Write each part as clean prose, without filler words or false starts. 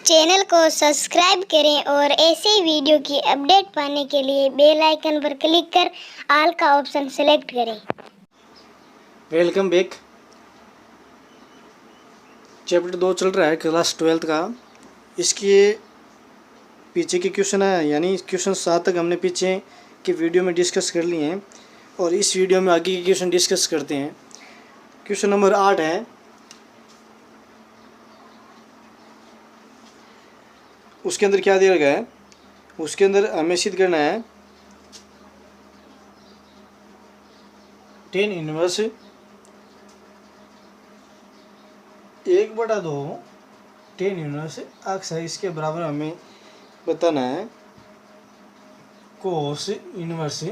Channel को subscribe करें और ऐसे ही वीडियो की अपडेट पाने के लिए बेल आइकन पर क्लिक कर ऑल का ऑप्शन सेलेक्ट करें। Welcome back. चैप्टर 2 चल रहा है क्लास 12 का। इसके पीछे के क्वेश्चन है, यानी क्वेश्चन 7 तक हमने पीछे की वीडियो में डिस्कस कर लिए हैं और इस वीडियो में आगे के क्वेश्चन डिस्कस करते हैं। क्वेश्चन नंबर 8 है, उसके अंदर क्या दिया गया है, उसके अंदर हमें सिद्ध करना है 10 इनवर्स 1/2 10 इनवर्स एक्स है, इसके बराबर हमें बताना है cos inverse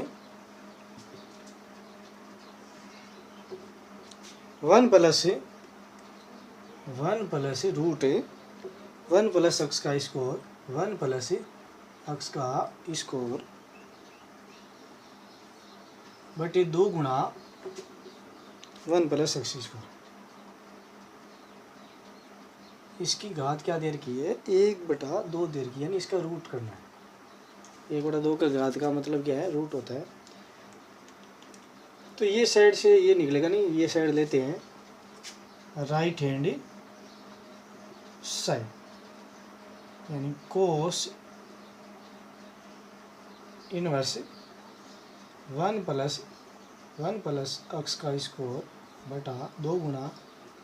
1 plus root 1 plus X का स्क्वायर 1 प्लस एक्स का स्क्वायर बटे 2 गुणा 1 प्लस एक्स स्क्वायर। इसकी घात क्या दे रखी है, 1/2 दे रखी है, यानी इसका रूट करना है। 1/2 का घात का मतलब क्या है, रूट होता है। तो ये साइड से ये निकलेगा नहीं, ये साइड लेते हैं राइट हैंड साइड, यानी कोस इनवर्स 1 प्लस एक्स का स्क्वायर बटा 2 गुणा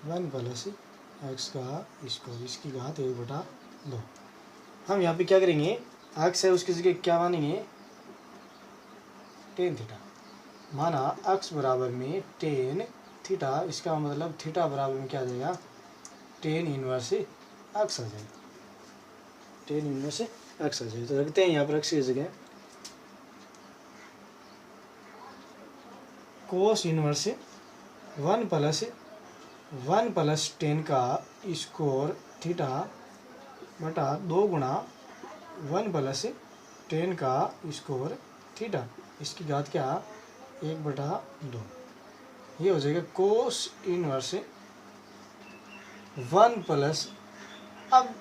1 प्लस एक्स का स्क्वायर, इसकी घात 1/2। हम यहाँ पे क्या करेंगे, एक्स है उसकी जगह क्या मानेंगे, टेन थीटा। माना एक्स बराबर में टेन थीटा, इसका मतलब थीटा बराबर में क्या आ जाएगा, 10 इनवर्स एक्स आ जाएगा, 10 इनवर्स एक्स आ जाएगा। तो रखते हैं यहाँ पर एक्स की जगह कोस इनवर्स 1 प्लस 10 का स्क्वायर थीटा बटा 2 गुणा 1 प्लस 10 का स्क्वायर थीटा, इसकी घात क्या 1/2। ये हो जाएगा कोस इनवर्स 1 प्लस, अब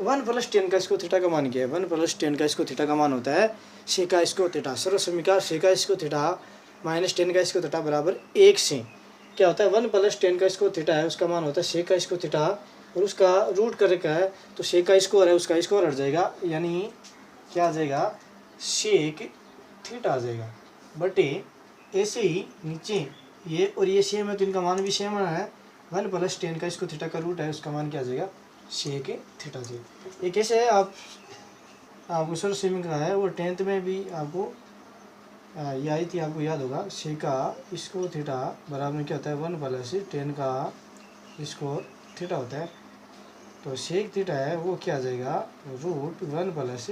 1 प्लस 10 का इसको थीटा का मान क्या है, 1 प्लस 10 का इसको थीटा का मान होता है सेक का इसको थीटा, सर्व समीकरण सेक का इसको थीटा माइनस 10 का इसको थीटा बराबर 1 से क्या होता है, 1 प्लस 10 का इसको थीटा है, उसका मान होता है सेक का इसको थीटा और उसका रूट कर रखा है, तो सेक का स्क्वायर है उसका स्क्वायर हट जाएगा, यानी क्या आ जाएगा, सेक थीटा आ जाएगा बटे ऐसे ही नीचे ये और ये सेम है तो इनका मान भी सेम है। 1 प्लस 10 का इसको थीटा का रूट है, उसका मान क्या आ जाएगा, सेक थीटा से। ये कैसे है, आपको सर सेमिंग का है, वो 10th में भी आपको ये आई थी, आपको याद होगा, सेका इसको थीटा बराबर में क्या होता है, 1 प्लस 10 का इसको थीटा होता है। तो सेक थीटा है वो क्या आ जाएगा, रूट 1 प्लस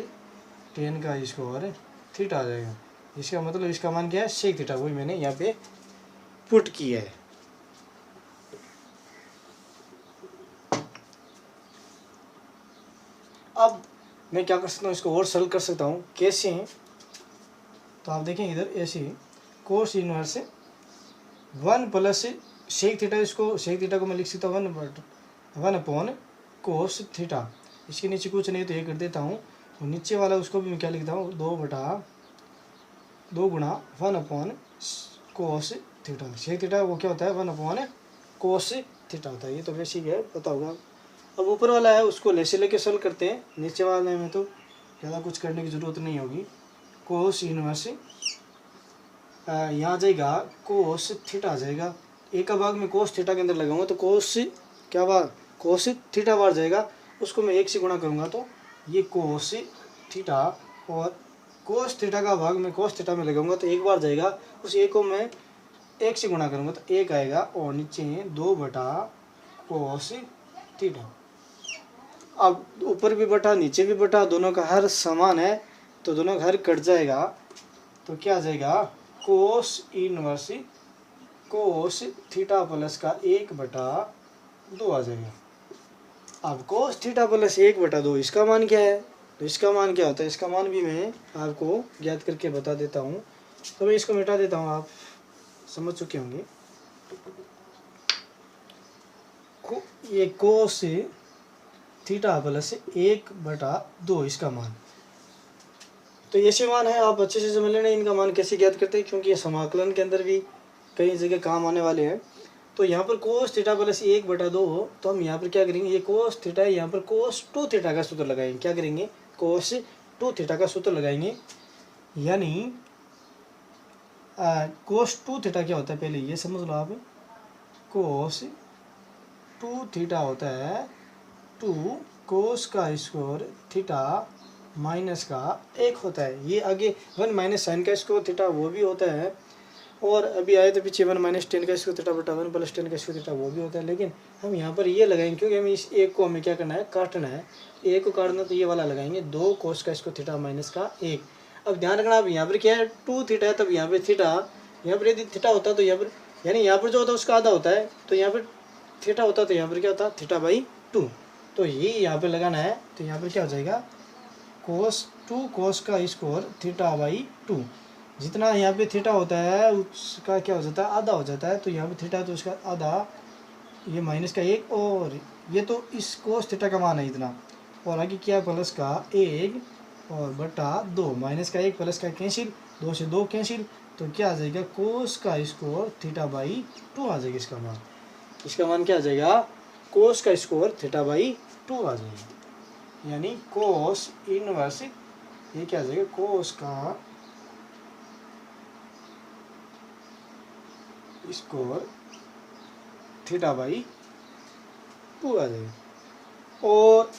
10 का स्क्वायर थीटा आ जाएगा। इसका मतलब इसका मान क्या है, सेक थीटा, वही मैंने यहाँ पे पुट किया है। अब मैं क्या कर सकता हूँ, इसको और सरल कर सकता हूँ, कैसे हैं, तो आप देखें इधर ऐसे cos inverse 1 plus sec theta, इसको सेक थीटा को मैं लिख सकता हूँ 1 अपॉन कोस थीटा, इसके नीचे कुछ नहीं तो ये कर देता हूँ, और नीचे वाला उसको भी मैं क्या लिखता हूँ, 2 गुणा 1 upon cos theta. Sec theta वो क्या होता है, 1 अपॉन कोस थीटा होता है, ये तो बेसिक है, पता होगा। अब ऊपर वाला है उसको लेसे लेके सॉल्व करते हैं, नीचे वाले में तो ज़्यादा कुछ करने की ज़रूरत नहीं होगी। कोस इनवर्स यहाँ आ जाएगा कोस थीटा आ जाएगा, एक का भाग में कोस थीटा के अंदर लगाऊंगा तो कोस क्या बार कोस थीटा बार जाएगा, उसको मैं 1 से गुणा करूँगा तो ये कोस थीटा, और कोस थीटा का भाग में कोस थीटा में लगाऊंगा तो 1 बार जाएगा, उस 1 को मैं 1 से गुणा करूँगा तो 1 आएगा, और नीचे 2 बटा कोस थीटा। अब ऊपर भी बटा नीचे भी बटा, दोनों का हर समान है तो दोनों का हर कट जाएगा, तो क्या आ जाएगा, cos inverse cos theta plus का 1/2 आ जाएगा। अब कोस थीटा प्लस 1/2 इसका मान क्या है, तो इसका मान क्या होता है, इसका मान भी मैं आपको ज्ञात करके बता देता हूँ। तो मैं इसको मिटा देता हूँ, आप समझ चुके होंगे। ये कोस थीटा प्लस 1/2 इसका मान। तो ऐसे मान है, आप अच्छे से समझ लेना इनका मान कैसे ज्ञात करते हैं, क्योंकि ये समाकलन के अंदर भी कई जगह काम आने वाले हैं। तो यहाँ पर कोस थीटा प्लस 1/2 हो, तो हम यहाँ पर क्या करेंगे, ये कोस थीटा है, यहाँ पर कोस 2 थीटा का सूत्र लगाएंगे। क्या करेंगे, कोस 2 थीटा का सूत्र लगाएंगे। यानी कोस 2 थीटा क्या होता है, पहले ये समझ लो आप। कोस 2 थीटा होता है 2 कोस का स्क्वायर थीटा माइनस का 1 होता है। ये आगे 1 माइनस साइन का स्क्वायर थीटा वो भी होता है, और अभी आए तो पीछे 1 माइनस टेन का स्क्वायर थीटा बटा 1 प्लस 10 का स्क्वायर थीटा वो भी होता है। लेकिन हम यहाँ पर ये लगाएंगे क्योंकि हमें इस एक को हमें क्या करना है, काटना है। एक को काटना तो ये वाला लगाएंगे 2 कोस का स्क्वायर थीटा माइनस का 1। अब ध्यान रखना, अब यहाँ पर क्या है 2 थीटा है, तब यहाँ पर थीटा, यहाँ पर यदि थीटा होता तो यहाँ पर, यानी यहाँ पर जो होता है उसका आधा होता है, तो यहाँ पर थीटा होता तो यहाँ पर क्या होता, थीटा बाई 2। तो ये यहाँ पर लगाना है, तो यहाँ पर क्या हो जाएगा, कोस 2 कोस का स्क्वायर थीटा बाई 2। जितना यहाँ पे थीटा होता है उसका क्या हो जाता है, आधा हो जाता है। तो यहाँ पे थीटा तो उसका आधा, ये माइनस का 1, और ये तो इस कोस थीटा का मान है इतना, और आगे क्या प्लस का 1 और बटा 2, माइनस का 1 प्लस का कैंसिल, 2 से 2 कैंसिल, तो क्या आ जाएगा, कोस का स्क्वायर थीटा बाई 2 आ जाएगा इसका मान। इसका मान क्या आ जाएगा, कोस का स्क्वायर थीटा बाई 2 आ जाएगा। यानी कोस इनवर्स, ये क्या आ जाएगा, कोस का स्क्वायर थीटा बाई 2 आ जाएगा। और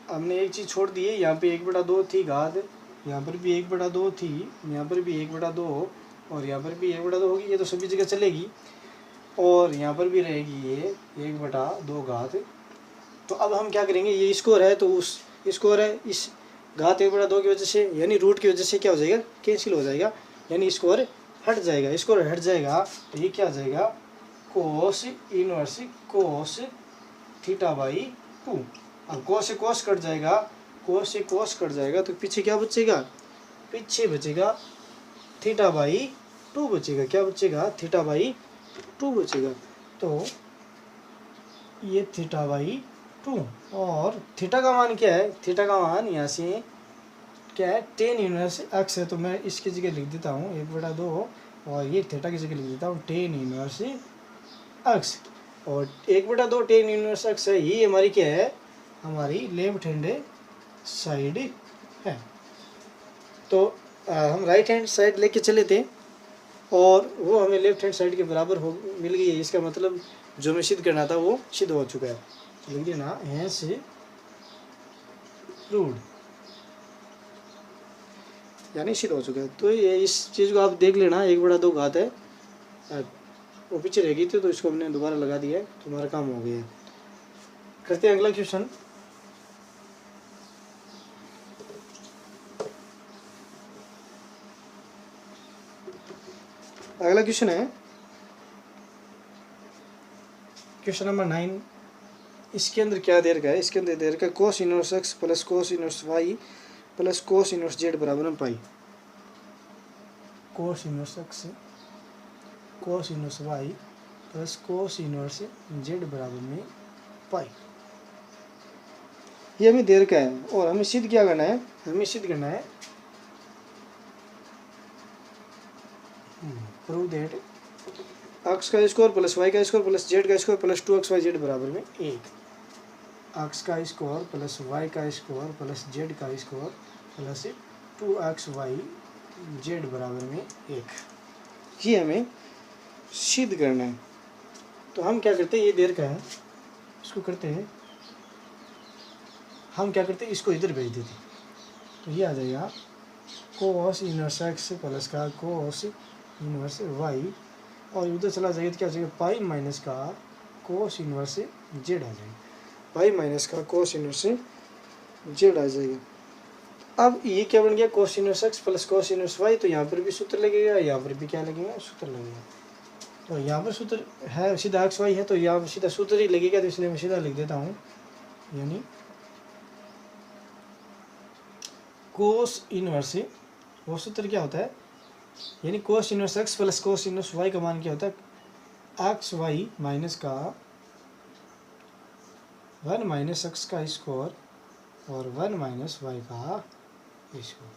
हमने एक चीज़ छोड़ दी है, यहाँ पे 1/2 थी घात, यहाँ पर भी 1/2 थी, यहाँ पर भी 1/2, और यहाँ पर भी 1/2 होगी। ये तो सभी जगह चलेगी, और यहाँ पर भी रहेगी ये 1/2 घात। तो अब हम क्या करेंगे, ये स्क्वायर है तो उस स्क्वायर है, इस घात 1/2 की वजह से, यानी रूट की वजह से क्या हो जाएगा, कैंसिल हो जाएगा, यानी स्क्वायर हट जाएगा। स्क्वायर हट जाएगा तो ये क्या आ जाएगा, cos inverse cos theta by 2। अब कोस से कोस कट जाएगा, कोस से कोस कट जाएगा, तो पीछे क्या बचेगा, पीछे बचेगा थीटा बाई 2 बचेगा। क्या बचेगा, थीटा बाई 2 बचेगा। तो ये थीटा बाई 2, और थीटा का मान क्या है, थीटा का मान यहाँ से क्या है, टेन इनवर्स एक्स है। तो मैं इसकी जगह लिख देता हूँ 1/2, और ये थीटा की जगह लिख देता हूँ टेन इनवर्स एक्स, और 1/2 टेन इनवर्स एक्स है। ये हमारी क्या है, हमारी लेफ्ट हैंड साइड है। तो हम राइट हैंड साइड लेके चले थे, और वो हमें लेफ्ट हैंड साइड के बराबर हो मिल गई है। इसका मतलब जो हमें सिद्ध करना था वो सिद्ध हो चुका है। तो लिख देना यहाँ से प्रूव्ड, यानी सिद्ध हो चुका है। तो ये इस चीज़ को आप देख लेना, 1/2 घात है, वो पीछे रह गई थी तो इसको हमने दोबारा लगा दिया है, तुम्हारा काम हो गया है। करते हैं अगला क्वेश्चन। अगला क्वेश्चन है क्वेश्चन नंबर 9। इसके अंदर क्या दे रखा है, इसके अंदर दे रखा है cos inverse x plus cos inverse y plus cos inverse z बराबर pi. Cos inverse x cos inverse y plus cos inverse z बराबर में पाई, ये हमें दे रखा है। और हमें सिद्ध क्या करना है, हमें सिद्ध करना है प्रूव दैट एक्स का स्क्वायर प्लस वाई का स्क्वायर प्लस जेड का स्क्वायर प्लस 2xyz बराबर में 1। एक्स का स्क्वायर प्लस वाई का स्क्वायर प्लस जेड का स्क्वायर प्लस 2xyz बराबर में 1, ये हमें सिद्ध करना है। तो हम क्या करते हैं, ये देर का है, इसको करते हैं, हम क्या करते हैं, इसको इधर भेज देते हैं। तो ये आ जाएगा कोस इनवर्स एक्स प्लस का कोस इनवर्स वाई, और उधर चला जाएगा तो क्या आ जाएगा, पाई माइनस का कोस इनवर्स जेड आ जाएगा, पाई माइनस का कोस इनवर्स जेड आ जाएगा। अब ये क्या बन गया, cos inverse x plus cos inverse Y. तो यहाँ पर भी सूत्र लगेगा, यहाँ पर भी क्या लगेगा, सूत्र लगेगा। तो यहाँ पर सूत्र है सीधा एक्स वाई है, तो यहाँ पर सीधा सूत्र ही लगेगा, तो इसलिए मैं सीधा लिख देता हूँ, यानी कोस इनवर्स, वो सूत्र क्या होता है, यानी cos inverse x plus cos inverse y का मान क्या होता है, एक्स वाई माइनस का 1 माइनस एक्स का स्क्वायर और 1 माइनस वाई का स्क्वायर।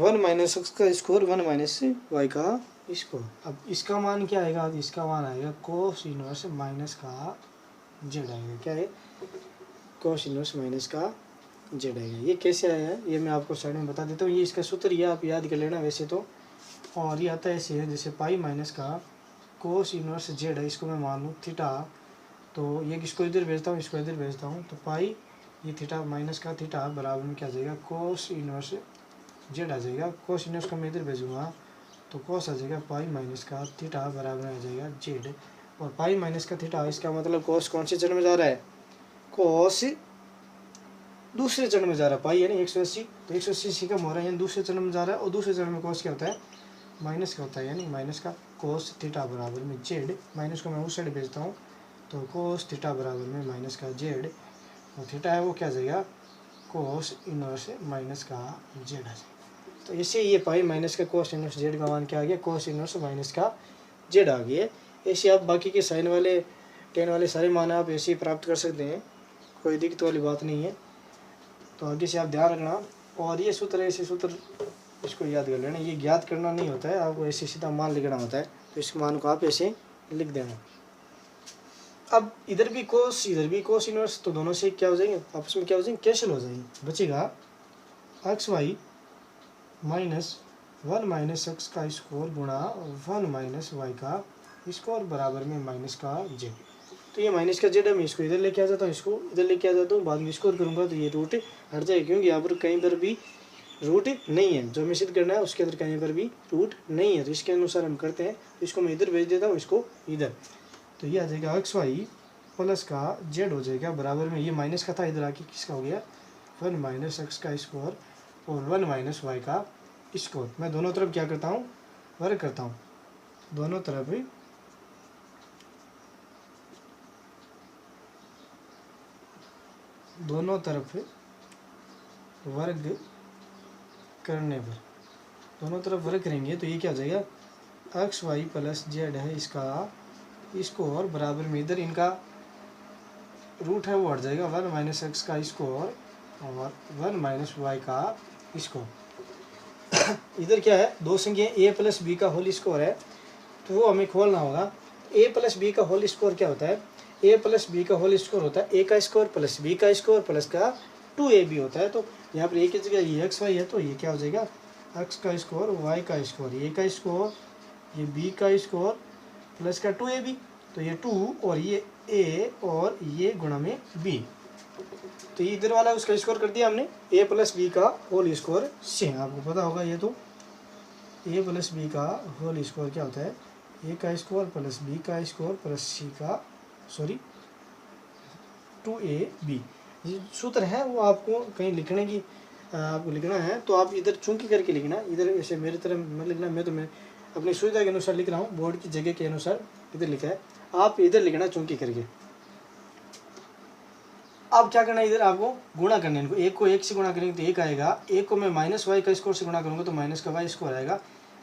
1 माइनस एक्स का स्क्वायर 1 माइनस वाई का स्क्वायर। अब इसका मान क्या आएगा? इसका मान आएगा कोस इनवर्स माइनस का जेड आएगा। क्या है? कोस इनवर्स माइनस का जेड आएगा। ये कैसे आया है ये मैं आपको साइड में बता देता हूँ। ये इसका सूत्र ये आप याद कर लेना वैसे तो। और ये आता है ऐसे है, जैसे पाई माइनस का कोस इनवर्स जेड है, इसको मैं मान लूँ थीटा, तो ये किसको इधर भेजता हूँ, इसको इधर भेजता हूँ, तो पाई ये थीटा माइनस का थीटा बराबर में क्या आ जाएगा? कोस इनवर्स जेड आ जाएगा। कोस इनवर्स को मैं इधर भेजूँगा तो कोस आ जाएगा पाई माइनस का थीटा बराबर में आ जाएगा जेड। और पाई माइनस का थीटा, इसका मतलब कोस कौन से चरण में जा रहा है? कोस दूसरे चरण में जा रहा है। पाई है ना 180, तो 180 कम हो रहा है यानी दूसरे चरण में जा रहा है। और दूसरे चरण में कोस क्या होता है? माइनस का होता है, यानी माइनस का कोस थीटा बराबर में जेड। माइनस को मैं उस साइड भेजता हूँ तो कोस थीटा बराबर में माइनस का जेड, और थीटा है वो क्या जाएगा? कोस इनवर्स माइनस का जेड आ जाएगा। तो इससे ये पाई माइनस का कोस इनवर्स जेड का मान क्या आ गया? कोस इनवर्स माइनस का जेड आ गया। ऐसे आप बाकी के साइन वाले टेन वाले सारे मान आप ऐसे ही प्राप्त कर सकते हैं, कोई दिक्कत वाली बात नहीं है। तो आगे से आप ध्यान रखना। और ये सूत्र ऐसे सूत्र इसको याद कर लेना, ये ज्ञात करना नहीं होता है, आपको ऐसे सीधा मान लिखना होता है। तो इस मान को आप ऐसे लिख देना। अब इधर भी कोस इधर भी कोस इनवर्स, तो दोनों से क्या हो जाएंगे? आपस में क्या हो जाएंगे? कैंसिल हो जाएंगे। बचेगा x y minus 1 minus x का स्क्वायर गुणा 1 माइनस वाई का स्क्वायर बराबर में माइनस का जेड। तो ये माइनस का जेड है, मैं इसको इधर लेके आ जाता हूँ, इसको इधर लेके आ जाता हूँ, बाद में स्क्वायर करूँगा तो ये रूट हट जाएगा, क्योंकि यहाँ पर कहीं पर भी रूट नहीं है। जो हमें सिद्ध करना है उसके अंदर कहीं पर भी रूट नहीं है, तो इसके अनुसार हम करते हैं। तो इसको मैं इधर भेज देता हूँ, इसको इधर, तो ये आ जाएगा एक्स वाई प्लस का जेड हो जाएगा बराबर में, ये माइनस का था इधर आके किसका हो गया? 1 माइनस एक्स का स्क्वायर और 1 माइनस वाई का स्क्वायर। मैं दोनों तरफ क्या करता हूँ? वर्ग करता हूँ। दोनों तरफ वर्ग करने पर, दोनों तरफ वर्ग करेंगे तो ये क्या हो जाएगा? एक्स वाई प्लस जेड है इसको और बराबर में इधर इनका रूट है वो हट जाएगा, 1 माइनस एक्स का स्क्वायर और 1 माइनस वाई का स्क्वायर। इधर क्या है? दो संख्या ए प्लस बी का होल स्क्वायर है, तो वो हमें खोलना होगा। ए प्लस बी का होल स्क्वायर क्या होता है? ए प्लस बी का होल स्क्वायर होता है ए का स्क्वायर प्लस बी का स्क्वायर प्लस का 2ab होता है। तो यहाँ पर ए की जगह ये एक्स वाई है, तो ये क्या हो जाएगा? एक्स का स्क्वायर वाई का स्क्वायर, ए का स्क्वायर, ये बी का स्क्वायर प्लस का 2ab, तो ये 2 और ये ए और ये गुणा में बी, तो ये इधर वाला उसका स्क्वायर कर दिया हमने। ए प्लस बी का होल स्क्वायर से आपको पता होगा ये, तो ए प्लस बी का होल स्क्वायर क्या होता है? ए का स्क्वायर प्लस बी का स्क्वायर प्लस सी का 2ab। ये सूत्र है वो आपको कहीं लिखने की आपको लिखना है, तो आप इधर चूंकि करके लिखना, इधर ऐसे मेरी तरफ मत लिखना। मैं अपनी सुविधा के अनुसार लिख रहा हूँ, बोर्ड की जगह के अनुसार इधर लिखा है, आप इधर लिखना चूंकि करके। अब क्या करना है? इधर आपको गुणा करना है इनको, एक को एक से गुणा करेंगे तो एक आएगा, एक को मैं माइनस वाई का स्क्वायर से गुणा करूँगा तो माइनस का वाई स्क्वायर आएगा,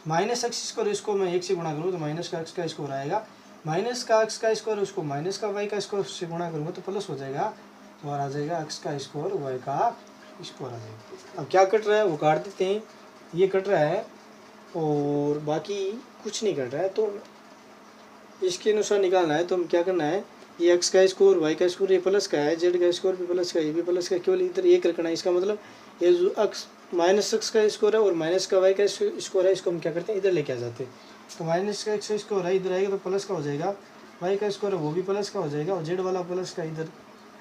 माइनस एक्स स्क्वायर इसको मैं एक से गुणा करूँगा तो माइनस का एक्स का स्क्वायर आएगा, माइनस का एक्स का स्क्वायर उसको माइनस का वाई का स्क्वायर से गुणा करूँगा तो प्लस हो जाएगा, और आ जाएगा एक्स का स्क्वायर वाई का स्क्वायर आ जाएगा। अब क्या कट रहा है वो काट देते हैं, ये कट रहा है और बाकी कुछ नहीं कट रहा है, तो इसके अनुसार निकालना है। तो हम क्या करना है? ये एक्स का स्क्वायर वाई का स्क्वायर ये प्लस का है, जेड का स्क्वायर भी प्लस का, ये भी प्लस का, केवल इधर एक रखना है। इसका मतलब ये जो एक्स माइनस एक्स का स्क्वायर है और माइनस का वाई का स्क्वायर है, इसको हम क्या करते हैं? इधर लेके आ जाते हैं। तो माइनस का एक्स का स्क्वायर है इधर आएगा तो प्लस का हो जाएगा, वाई का स्क्वायर है वो भी प्लस का हो जाएगा, और जेड वाला प्लस का इधर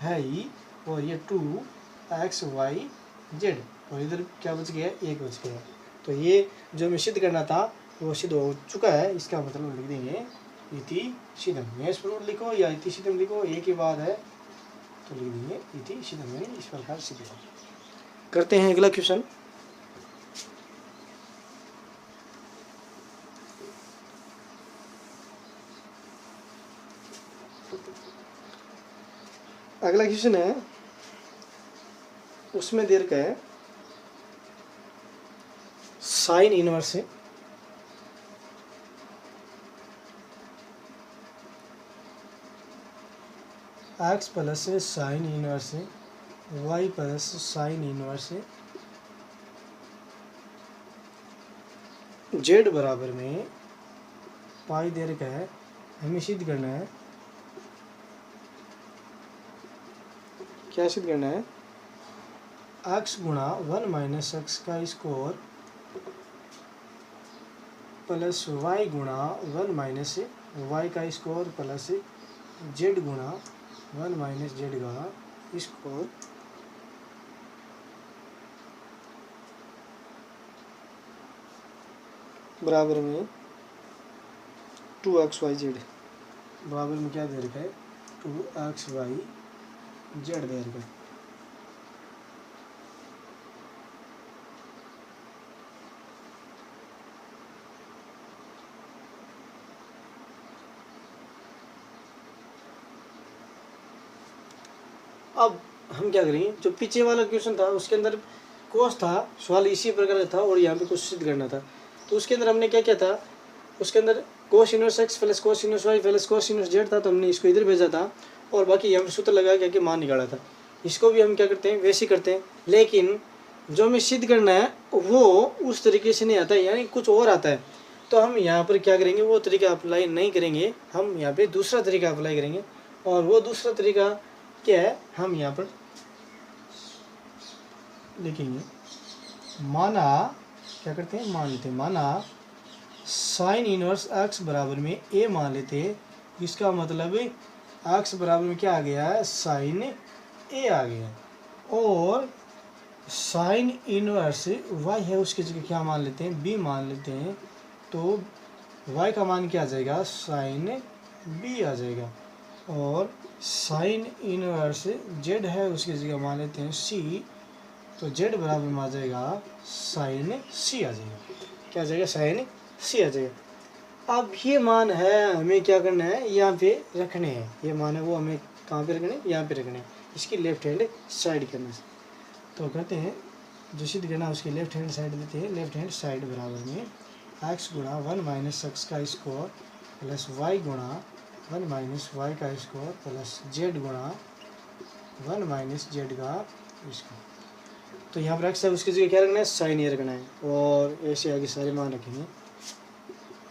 है ही, और ये 2xy z, और इधर क्या बच गया? एक बच गया। तो ये जो हमें सिद्ध करना था वो सिद्ध हो चुका है, इसका मतलब लिख देंगे इति सिद्धम। मेष प्रूफ लिखो या इति सिद्धम लिखो, एक ही बात है, तो लिख देंगे इति सिद्धम, यानी इस प्रकार सिद्ध हो। करते हैं अगला क्वेश्चन। अगला क्वेश्चन है, उसमें देर का है साइन इनवर्स है x plus sine inverse y plus sine inverse z बराबर में पाई दे रखा है, हमें सिद्ध करना है। क्या सिद्ध करना है? एक्स गुणा 1 माइनस एक्स का स्क्वायर प्लस वाई गुणा 1 माइनस वाई का स्क्वायर प्लस जेड गुणा 1 माइनस जेड का स्क्वायर बराबर में 2xyz बराबर में क्या दे रखा है? 2xyz दे रखा है। अब हम क्या करेंगे, जो पीछे वाला क्वेश्चन था उसके अंदर कोस था, सवाल इसी प्रकार का था और यहाँ पे कुछ सिद्ध करना था। तो उसके अंदर हमने क्या किया था, उसके अंदर cos inverse x plus cos inverse y plus cos inverse z था, तो हमने इसको इधर भेजा था और बाकी यहाँ पे सूत्र लगा के मान निकाला था। इसको भी हम क्या करते हैं, वैसे ही करते हैं, लेकिन जो हमें सिद्ध करना है वो उस तरीके से नहीं आता है, यानी कुछ और आता है। तो हम यहाँ पर क्या करेंगे, वो तरीका अप्लाई नहीं करेंगे, हम यहाँ पे दूसरा तरीका अप्लाई करेंगे। और वो दूसरा तरीका क्या है, हम यहाँ पर लिखेंगे। माना क्या करते हैं, मान लेते हैं, माना साइन इनवर्स एक्स बराबर में ए मान लेते हैं। इसका मतलब एक्स बराबर में क्या आ गया है, साइन ए आ गया। और साइन इनवर्स वाई है, उसकी जगह क्या मान लेते हैं, बी मान लेते हैं। तो वाई का मान क्या आ जाएगा, साइन बी आ जाएगा। और साइन इनवर्स जेड है, उसकी जगह मान लेते हैं सी। तो जेड बराबर में आ जाएगा साइन सी आ जाएगा। क्या आ जाएगा, साइन सी आ जाएगा। अब ये मान है, हमें क्या करना है, यहाँ पे रखने हैं। ये मान है वो हमें कहाँ पे रखने हैं, यहाँ पे रखने हैं, इसकी लेफ्ट हैंड साइड करने से। तो कहते हैं जो सिद्ध करना है उसकी लेफ्ट हैंड साइड देते हैं। लेफ्ट हैंड साइड बराबर में एक्स गुणा 1 माइनस एक्स का स्क्वायर प्लस वाई गुणा 1 माइनस वाई का स्क्वायर प्लस जेड गुणा 1 माइनस जेड का स्क्वायर। तो यहाँ पर एक्स है, उसकी जगह क्या रखना है, साइन ये रखना है। और ऐसे आगे सारे मान रखेंगे।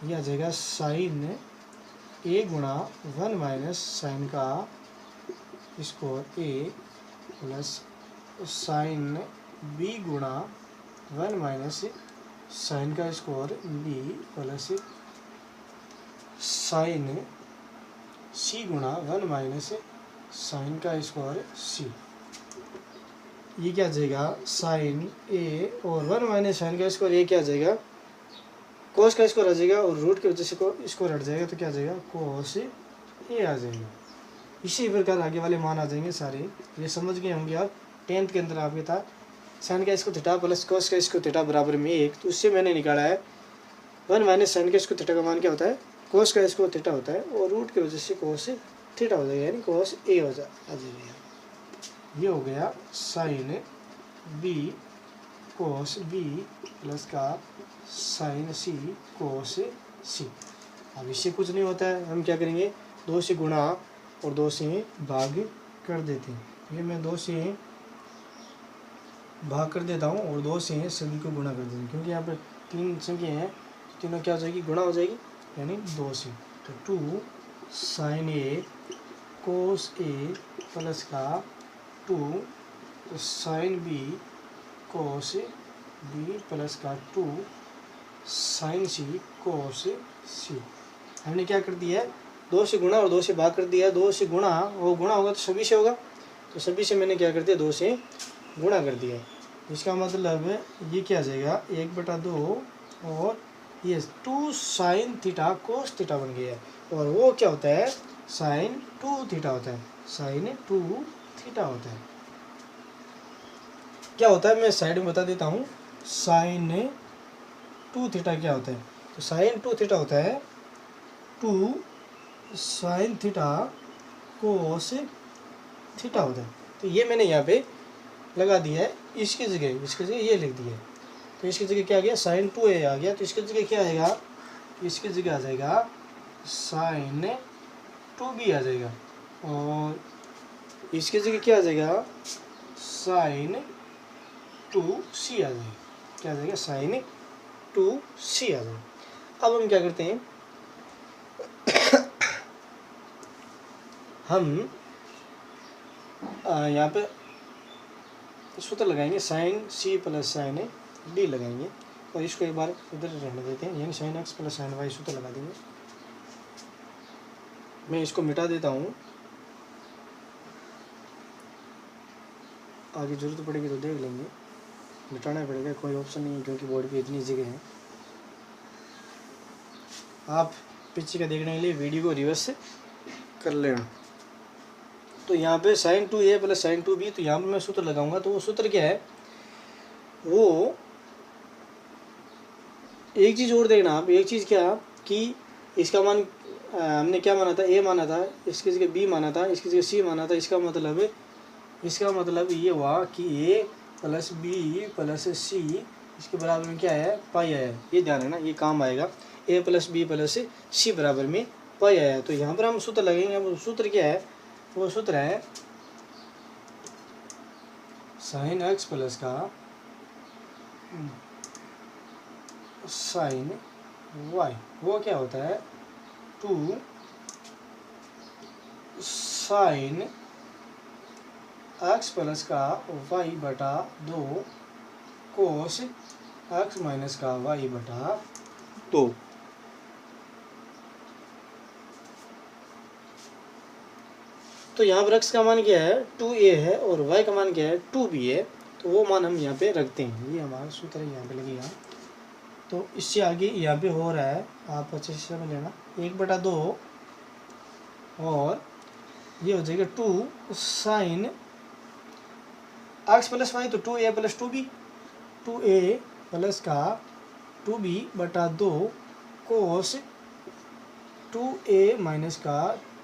यह आ जाएगा साइन ए गुणा 1 माइनस साइन का स्क्वायर ए प्लस साइन बी गुणा 1 माइनस साइन का स्क्वायर बी प्लस साइन सी गुणा 1 माइनस साइन का स्क्वायर सी। ये क्या आ जाएगा, साइन ए और 1 माइनस साइन का स्क्वायर ए क्या आ जाएगा, कोस का स्क्वायर आ जाएगा। और रूट की वजह से को स्क्वायर हट जाएगा, तो क्या आ जाएगा, कोस ए आ जाएगा। इसी प्रकार आगे वाले मान आ जाएंगे सारे। ये समझ गए होंगे आप। 10th के अंदर आपके था साइन का स्क्वायर थीटा प्लस कोस का स्क्वायर थीटा बराबर में 1। तो उससे मैंने निकाला है 1 माइनस साइन का स्क्वायर थीटा का मान क्या होता है, कोस का स्क्वायर थीटा होता है। और रूट की वजह से कोस थीटा हो जाएगा, यानी कोस ए हो जाएगा। ये हो गया sine b cos b plus का साइन सी कोस सी। अब इससे कुछ नहीं होता है, हम क्या करेंगे, 2 से गुणा और 2 से भाग कर देते हैं। ये मैं 2 से भाग कर देता हूँ और 2 से सभी को गुणा कर देते हैं, क्योंकि यहाँ पर 3 संख्या हैं, तीनों क्या हो जाएगी, गुणा हो जाएगी, यानी 2 से। तो 2 साइन ए कोस ए प्लस का 2 sine b cos b plus का 2 साइन सी कोस सी। हमने क्या कर दिया है, 2 से गुणा और 2 से भाग कर दिया है। 2 से गुणा, वो गुणा होगा तो सभी से होगा, तो सभी से मैंने क्या कर दिया, 2 से गुणा कर दिया है। इसका मतलब ये क्या आ जाएगा, 1/2 और ये 2 साइन थीटा कोस थीटा बन गया है। और वो क्या होता है, साइन 2 थीटा होता है, साइन 2 थीटा होता है। क्या होता है, मैं साइड में बता देता हूँ। साइन 2 थीटा क्या होता है, तो साइन 2 थीटा होता है 2 साइन थीटा कोस थीटा होता है। तो ये मैंने यहाँ पे लगा दिया है, इसकी जगह ये लिख दिया है। तो इसकी जगह क्या आ गया, साइन 2a आ गया। तो इसकी जगह क्या आएगा, इसकी जगह आ जाएगा साइन 2b आ जाएगा। और इसकी जगह क्या आ जाएगा, साइन 2c आ जाएगा। क्या आ जाएगा, साइन 2c आ जाएगा। अब हम क्या करते हैं, हम यहाँ पे सूत्र लगाएंगे, sine c plus sine d लगाएंगे और इसको एक बार इधर रहने देते हैं, यानी sine x plus sine y सूत्र लगा देंगे। मैं इसको मिटा देता हूँ, आगे जरूरत पड़ेगी तो देख लेंगे, मिटाना पड़ेगा, कोई ऑप्शन नहीं है क्योंकि बोर्ड पे इतनी जगह है। आप पीछे का देखने के लिए वीडियो को रिवर्स कर लेना। तो यहाँ पे sign 2a plus sign 2b, तो यहाँ पे मैं सूत्र लगाऊंगा, तो वो सूत्र क्या है, वो एक चीज़ और देखना आप, एक चीज़ क्या कि इसका मान हमने क्या माना था, a माना था, इसकी जगह b माना था, इसकी जगह c माना था। इसका मतलब ये हुआ कि a plus b plus c इसके बराबर में क्या है, पाई आया। ये ध्यान है ना, ये काम आएगा, a plus b plus c बराबर में पाई आया। तो यहाँ पर हम सूत्र लगेंगे। वो सूत्र क्या है, वो सूत्र है साइन x प्लस का साइन y, वो क्या होता है 2 साइन x प्लस का y बटा 2 कोस x माइनस का y बटा 2। तो यहाँ पर x का मान क्या है 2a है और y का मान क्या है 2b है। तो वो मान हम यहाँ पे रखते हैं, ये हमारा सूत्र यहाँ पे लगेगा। तो इससे आगे यहाँ पे हो रहा है, आप अच्छे से समझ लेना, 1/2 और ये हो जाएगा 2 साइन x प्लस वाई, तो 2a plus 2b, 2a plus का 2b बटा 2 कोस 2a माइनस का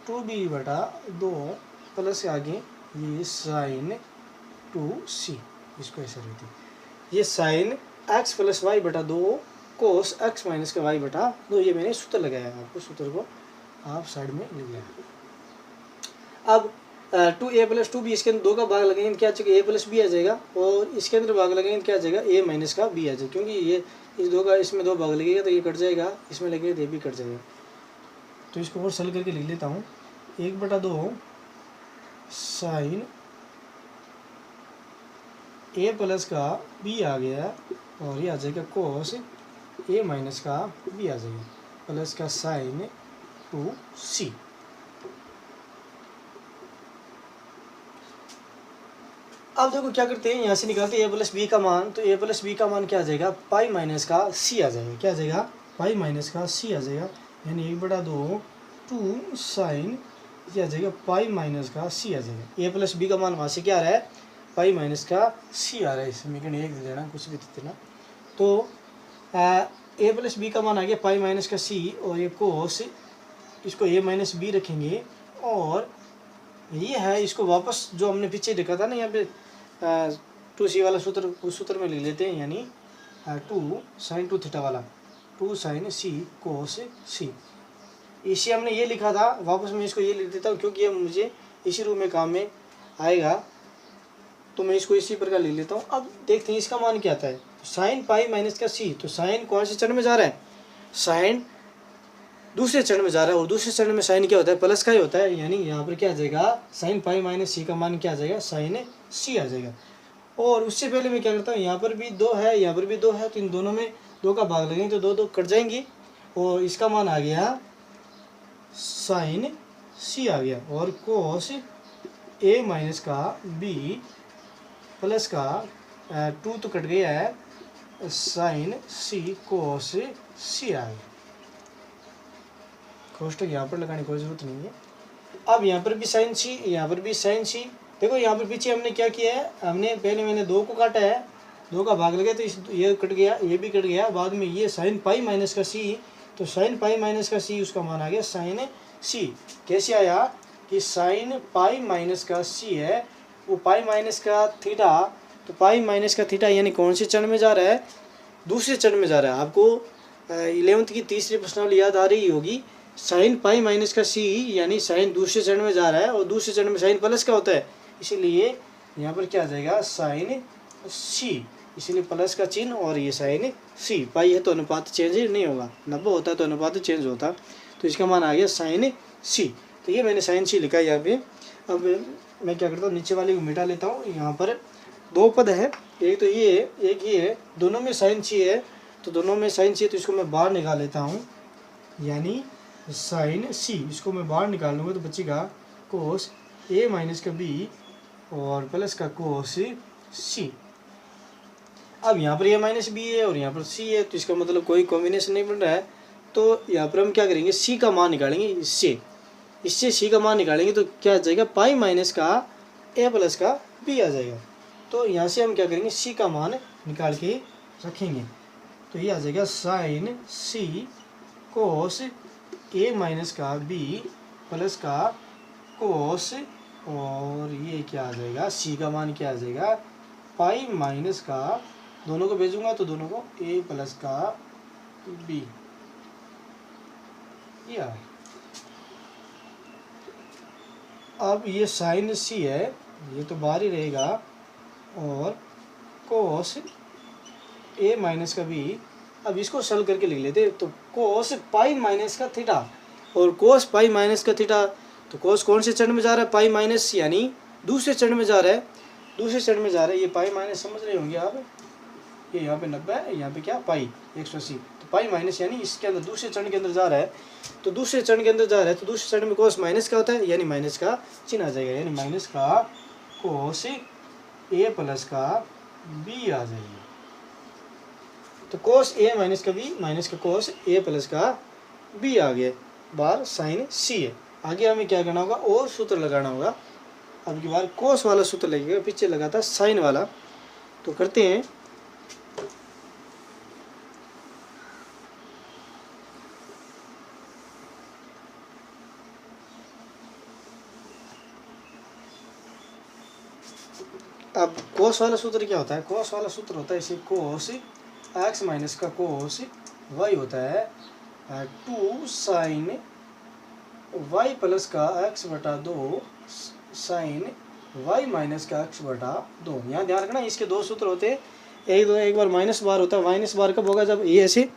2b बटा 2 प्लस आगे ये साइन 2c, इसको ऐसे रहती है, ये साइन x प्लस वाई बटा 2 कोस x माइनस का y बटा 2। ये मैंने सूत्र लगाया है, आपको सूत्र को आप साइड में लिख लेना। अब 2a प्लस 2b, इसके अंदर 2 का भाग लगेंगे क्या आ जाएगा, a प्लस b आ जाएगा, और इसके अंदर भाग लगेंगे क्या आ जाएगा, a माइनस का b आ जाएगा, क्योंकि ये इस 2 का इसमें 2 भाग लगेगा तो ये कट जाएगा, इसमें लगेगा तो ये भी कट जाएगा। तो इसको और सरल करके लिख लेता हूँ, 1/2 साइन a प्लस का b आ गया और ये आ जाएगा कोस a माइनस का b आ जाएगा प्लस का साइन 2c। अब देखो क्या करते हैं, यहाँ से निकालते हैं a प्लस बी का मान। तो a प्लस बी का मान क्या आ जाएगा, पाई माइनस का c आ जाएगा। क्या आ जाएगा, पाई माइनस का c आ जाएगा, यानी 1/2 2 साइन ये आ जाएगा पाई माइनस का c आ जाएगा। a प्लस बी का मान वहाँ से क्या आ रहा है, पाई माइनस का c आ रहा है, इसमें कहीं एक दे देना, कुछ भी दे देना। तो a प्लस बी का मान आ गया पाई माइनस का c, और ये कोस इसको a माइनस बी रखेंगे, और ये है इसको वापस जो हमने पीछे लिखा था ना यहाँ पे 2c वाला सूत्र, उस सूत्र में लिख लेते हैं, यानी 2 साइन 2 थीटा वाला 2 साइन c कोस c। इसी हमने ये लिखा था, वापस मैं इसको ये लिख देता हूँ क्योंकि ये मुझे इसी रूप में काम में आएगा, तो मैं इसको इसी प्रकार लिख लेता हूँ। अब देखते हैं इसका मान क्या आता है, साइन पाई माइनस का c। तो साइन कौन से चरण में जा रहा है, साइन दूसरे चरण में जा रहा है, और दूसरे चरण में साइन क्या होता है, प्लस का ही होता है, यानी यहाँ पर क्या आ जाएगा, साइन पाई माइनस c का मान क्या आ जाएगा, साइन c आ जाएगा। और उससे पहले मैं क्या करता हूँ, यहाँ पर भी 2 है, यहाँ पर भी 2 है, तो इन दोनों में 2 का भाग लगेंगे तो 2 कट जाएंगी, और इसका मान आ गया साइन c आ गया, और कोस a माइनस का b प्लस का 2 तो कट गया है, साइन c कोस c आ गया। कोष्टक यहाँ पर लगाने की कोई ज़रूरत नहीं है। अब यहाँ पर भी साइन c, यहाँ पर भी साइन c। देखो यहाँ पर पीछे हमने क्या किया है, हमने पहले मैंने 2 को काटा है, 2 का भाग लगे तो ये कट गया, ये भी कट गया, बाद में ये साइन पाई माइनस का c, तो साइन पाई माइनस का c उसका मान आ गया साइन c। कैसे आया कि साइन पाई माइनस का c है, वो पाई माइनस का थीटा, तो पाई माइनस का थीटा यानी कौन से चरण में जा रहा है, दूसरे चरण में जा रहा है। आपको 11th की तीसरी प्रश्नावली याद आ रही होगी, साइन पाई माइनस का c यानी साइन दूसरे चरण में जा रहा है, और दूसरे चरण में साइन प्लस का होता है, इसीलिए यहाँ पर क्या आ जाएगा साइन सी, इसीलिए प्लस का चिन्ह और ये साइन सी। पाई है तो अनुपात चेंज नहीं होगा, 90 होता है तो अनुपात चेंज होता, तो इसका मान आ गया साइन सी। तो ये मैंने साइन सी लिखा है यहाँ पे। अब मैं क्या करता हूँ, नीचे वाले को मिटा लेता हूँ। यहाँ पर दो पद है, एक तो ये है, एक ये है, दोनों में साइन सी है, तो दोनों में साइन सी है, तो इसको मैं बाहर निकाल लेता हूँ, यानी साइन सी। इसको मैं बाहर निकाल लूँगा तो बचेगा कोस ए माइनस का बी और प्लस का कोस सी। अब यहाँ पर ए माइनस बी है और यहाँ पर सी है, तो इसका मतलब कोई कॉम्बिनेशन नहीं बन रहा है। तो यहाँ पर हम क्या करेंगे, सी का मान निकालेंगे, इससे सी का मान निकालेंगे तो क्या आ जाएगा, पाई माइनस का ए प्लस का बी आ जाएगा। तो यहाँ से हम क्या करेंगे, सी का मान निकाल के रखेंगे, तो ये आ जाएगा साइन सी कोस ए माइनस का बी प्लस का कोस, और ये क्या आ जाएगा, सी का मान क्या आ जाएगा, पाई माइनस का, दोनों को भेजूंगा तो दोनों को ए प्लस का बी, ये आ। अब ये साइन सी है, ये तो बाहर ही रहेगा, और कोस ए माइनस का बी। अब इसको सॉल्व करके लिख लेते, तो कोस पाई माइनस का थीटा और कोस पाई माइनस का थीटा, तो कोस कौन से चरण में जा रहा है, पाई माइनस, यानी दूसरे चरण में जा रहा है, दूसरे चरण में जा रहा है। ये पाई माइनस समझ रहे होंगे आप, ये यहाँ पे 90 है, यहाँ पे क्या पाई 180, तो पाई माइनस यानी इसके अंदर दूसरे चरण के अंदर जा रहा है, तो दूसरे चरण के अंदर जा रहा है, तो दूसरे चरण में कोस माइनस का होता है, यानी माइनस का चिन्ह आ जाएगा, यानी माइनस का कोस ए प्लस का बी आ जाएगा। तो कोस ए माइनस का बी माइनस का कोस ए प्लस का बी आ गया, बार साइन सी है। आगे हमें क्या करना होगा, और सूत्र लगाना होगा। अब की बार कोस वाला सूत्र लगेगा, पीछे लगा था साइन वाला, तो करते हैं। अब कोस वाला सूत्र क्या होता है, कोस वाला सूत्र होता है इसे कोस एक्स माइनस का कोस वाई होता है 2 साइन वाई प्लस का एक्स बटा 2 साइन वाई माइनस का एक्स बटा 2। यहाँ ध्यान रखना, इसके दो सूत्र होते हैं, एक बार माइनस बार होता है। माइनस बार कब होगा, जब ये ऐसे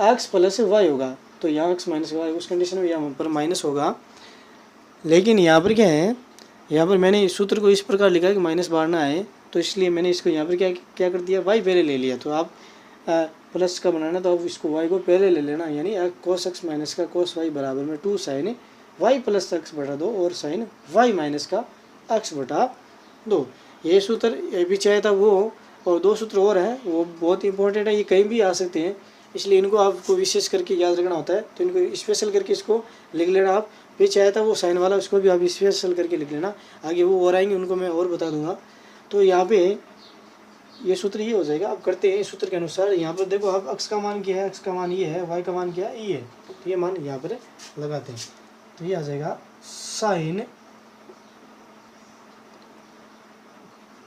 एक्स प्लस वाई होगा, तो यहाँ एक्स माइनस वाई, उस कंडीशन में यहाँ पर माइनस होगा। लेकिन यहाँ पर क्या है, यहाँ पर मैंने इस सूत्र को इस प्रकार लिखा है कि माइनस बार ना आए, तो इसलिए मैंने इसको यहाँ पर क्या कर दिया, वाई पहले ले लिया। तो आप प्लस का बनाना, तो आप इसको वाई को पहले ले लेना, यानी कोस एक्स माइनस का कोस वाई बराबर में 2 साइन वाई प्लस एक्स बटा 2 और साइन वाई माइनस का एक्स बटा 2। ये सूत्र ये भी चाहे था वो, और दो सूत्र और हैं, वो बहुत इंपॉर्टेंट है, ये कहीं भी आ सकते हैं, इसलिए इनको आपको विशेष करके याद रखना होता है। तो इनको स्पेशल करके इसको लिख लेना आप। भी चाहे था वो साइन वाला, उसको भी आप स्पेशल करके लिख लेना, आगे वो और आएंगे उनको मैं और बता दूंगा। तो यहाँ पे ये सूत्र ये हो जाएगा। अब करते हैं इस सूत्र के अनुसार। यहाँ पर देखो आप एक्स का मान क्या है, एक्स का मान ये है, वाई का मान क्या है, ये है, तो ये मान यहाँ पर लगाते हैं, तो ये आ जाएगा sine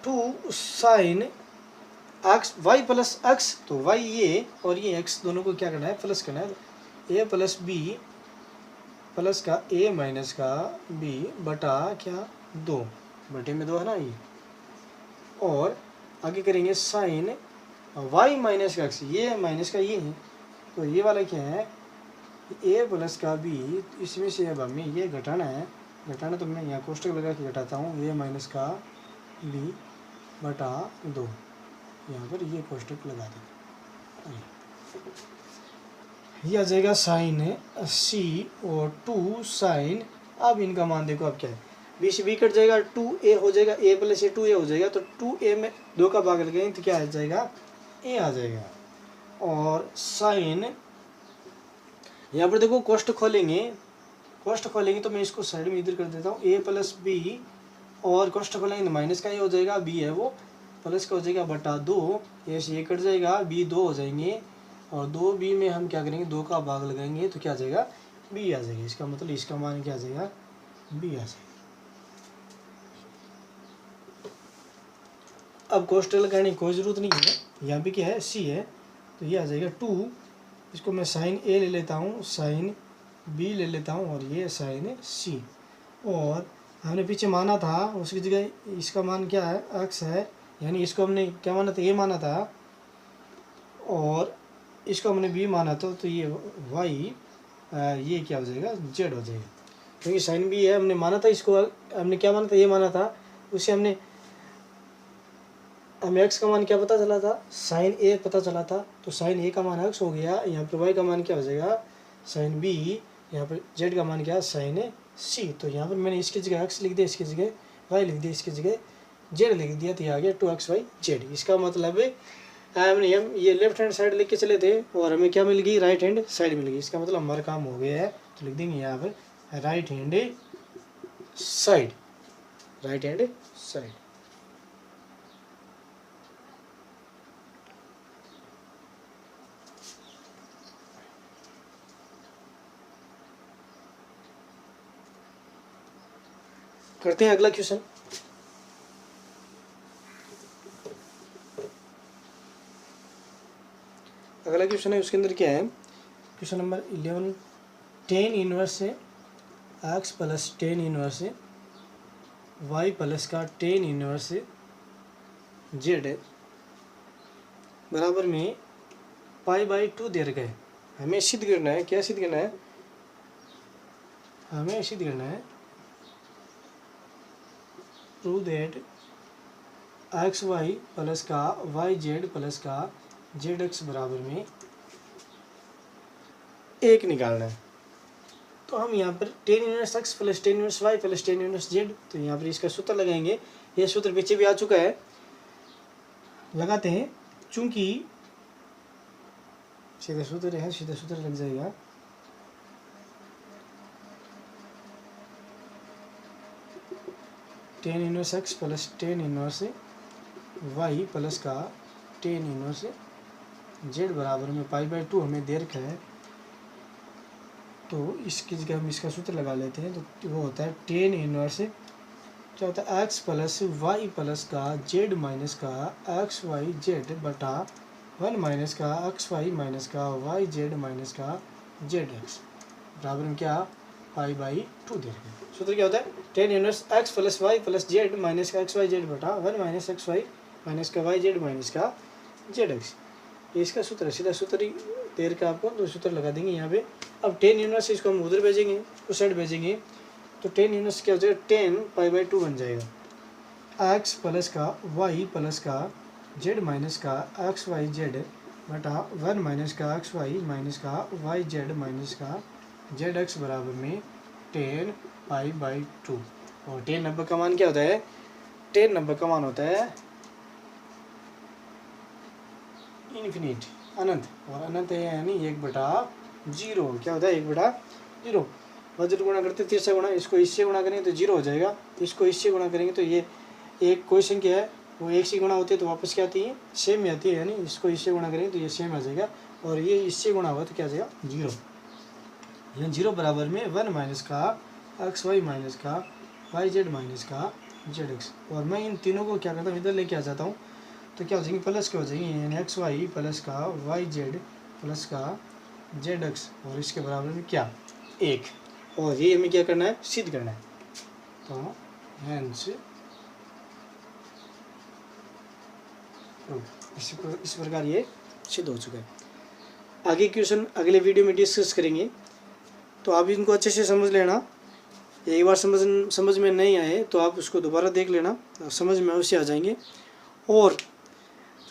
2 sine x y plus x, तो वाई ये और ये एक्स दोनों को क्या करना है, प्लस करना है, ए प्लस बी प्लस का ए माइनस का बी बटा क्या 2, बटे में 2 है ना ये, और आगे करेंगे साइन वाई माइनस का एक्स, ये माइनस का ये है, तो ये वाला क्या है, ए प्लस का बी, इसमें से अब हमें ये घटाना है, घटाना तो मैं यहाँ कोष्टक लगा के घटाता हूँ, ए माइनस का बी बटा 2, यहाँ पर ये कोष्टक लगा दें, ये आ जाएगा साइन सी और 2 साइन। अब इनका मान देखो अब क्या है, बी से बी कट जाएगा, 2a हो जाएगा, a प्लस ए 2a हो जाएगा, तो 2a में 2 का भाग लगाएंगे तो क्या आ जाएगा, a आ जाएगा। और साइन यहाँ पर देखो कोष्टक खोलेंगे तो मैं इसको साइड में इधर कर देता हूँ, a प्लस बी, और कोष्टक खोलेंगे तो माइनस का ये हो जाएगा, b है वो प्लस का हो जाएगा बटा 2, a से ये कट जाएगा, b 2 हो जाएंगे, और 2b में हम क्या करेंगे, 2 का भाग लगाएंगे तो क्या आ जाएगा, b आ जाएगा। इसका मतलब इसका मान क्या आ जाएगा, b आ जाएगा। अब कोष्टक लगाने की कोई ज़रूरत नहीं है, यहाँ पे क्या है, c है, तो ये आ जाएगा 2, इसको मैं साइन a ले लेता हूँ, साइन b ले लेता हूँ, और ये साइन c, और हमने पीछे माना था उसकी जगह इसका मान क्या है, x है, यानी इसको हमने क्या माना था, a माना था, और इसको हमने b माना था, तो ये y ये क्या हो जाएगा, z हो जाएगा, क्योंकि साइन b है, हमने माना था इसको, हमने क्या माना था, ये माना था, उसे हमें x का मान क्या पता चला था, साइन a पता चला था, तो साइन a का मान x हो गया, यहाँ पर y का मान क्या हो जाएगा, साइन b, यहाँ पर z का मान क्या है, साइन c। तो यहाँ पर मैंने इसकी जगह x लिख दिया, इसकी जगह y लिख दिया, इसकी जगह z लिख दिया, तो ये आ गया 2xyz। इसका मतलब हमने हम ये लेफ्ट हैंड साइड लेके चले थे और हमें क्या मिल गई, राइट हैंड साइड मिल गई। इसका मतलब हमारा काम हो गया है, तो लिख देंगे यहाँ पर right hand side, right hand side. करते हैं अगला क्वेश्चन। अगला क्वेश्चन है, उसके अंदर क्या है, क्वेश्चन नंबर 11, टेन इनवर्स से x प्लस टेन इनवर्स से y प्लस का टेन इनवर्स से z बराबर में π/2 दे रखा है। हमें सिद्ध करना है, क्या सिद्ध करना है, हमें सिद्ध करना है prove that x y plus का वाई जेड प्लस का जेड एक्स बराबर में एक निकालना है। तो हम यहाँ पर tan inverse x plus tan inverse y plus tan inverse z, तो यहाँ पर इसका सूत्र लगाएंगे। यह सूत्र पीछे भी आ चुका है, लगाते हैं, चूंकि सीधा सूत्र है, सीधा सूत्र लग जाएगा। Tan inverse x plus tan inverse y plus का टेन इनवर्स जेड बराबर में π/2 हमें दे रखा है, तो इसकी जगह हम इसका सूत्र लगा लेते हैं। तो वो होता है टेन इनवर्स क्या होता है, एक्स प्लस वाई प्लस का जेड माइनस का एक्स वाई जेड बटा 1 माइनस का एक्स वाई माइनस का वाई जेड माइनस का जेड एक्स बराबर में क्या π/2 दे रखा है। सूत्र क्या होता है, tan inverse x plus y plus z minus का एक्स वाई जेड बटा 1 माइनस एक्स वाई माइनस का वाई जेड माइनस का जेड एक्स। ये इसका सूत्र है, सीधा सूत्र ही देर का आपको, तो सूत्र लगा देंगे यहाँ पे। अब टेन इनवर्स इसको हम उधर भेजेंगे, उस साइड भेजेंगे, तो टेन इनवर्स क्या हो जाएगा, 10 π/2 बन जाएगा। एक्स प्लस का वाई प्लस का जेड माइनस का एक्स वाई जेड बटा 1 माइनस का एक्स वाई माइनस का वाई जेड माइनस का जेड एक्स बराबर में 10 π/2। और 10 नंबर का मान क्या होता है, 10 नंबर का मान होता है इन्फिनिट, अनंत, और अनंत है यानी 1/0। क्या होता है, 1/0। वज्र गुणा करते तीसरा गुणा, इसको इससे गुणा करेंगे तो 0 हो जाएगा, इसको इससे गुणा करेंगे तो ये एक कोई संख्या है वो एक से गुणा होती है तो वापस क्या आती है, सेम ही आती है, यानी इसको इससे गुणा करेंगे तो ये सेम आ जाएगा, और ये इससे गुणा हुआ तो क्या आ जाएगा, 0। यानी 0 बराबर में 1 माइनस का एक्स वाई माइनस का वाई जेड माइनस का जेड एक्स। और मैं इन तीनों को क्या करता हूँ, इधर लेके आ जाता हूँ, तो क्या हो जाएंगे, प्लस क्या हो जाएंगे, यानी एक्स वाई प्लस का वाई जेड प्लस का जेड एक्स, और इसके बराबर में क्या, 1। और ये हमें क्या करना है, सिद्ध करना है। तो हेंस इस प्रकार ये सिद्ध हो चुका है। आगे क्वेश्चन अगले वीडियो में डिस्कस करेंगे, तो आप इनको अच्छे से समझ लेना। एक बार समझ में नहीं आए तो आप उसको दोबारा देख लेना, समझ में अवश्य आ जाएंगे। और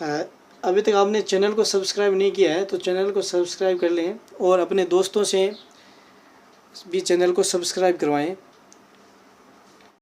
अभी तक आपने चैनल को सब्सक्राइब नहीं किया है तो चैनल को सब्सक्राइब कर लें, और अपने दोस्तों से भी चैनल को सब्सक्राइब करवाएं।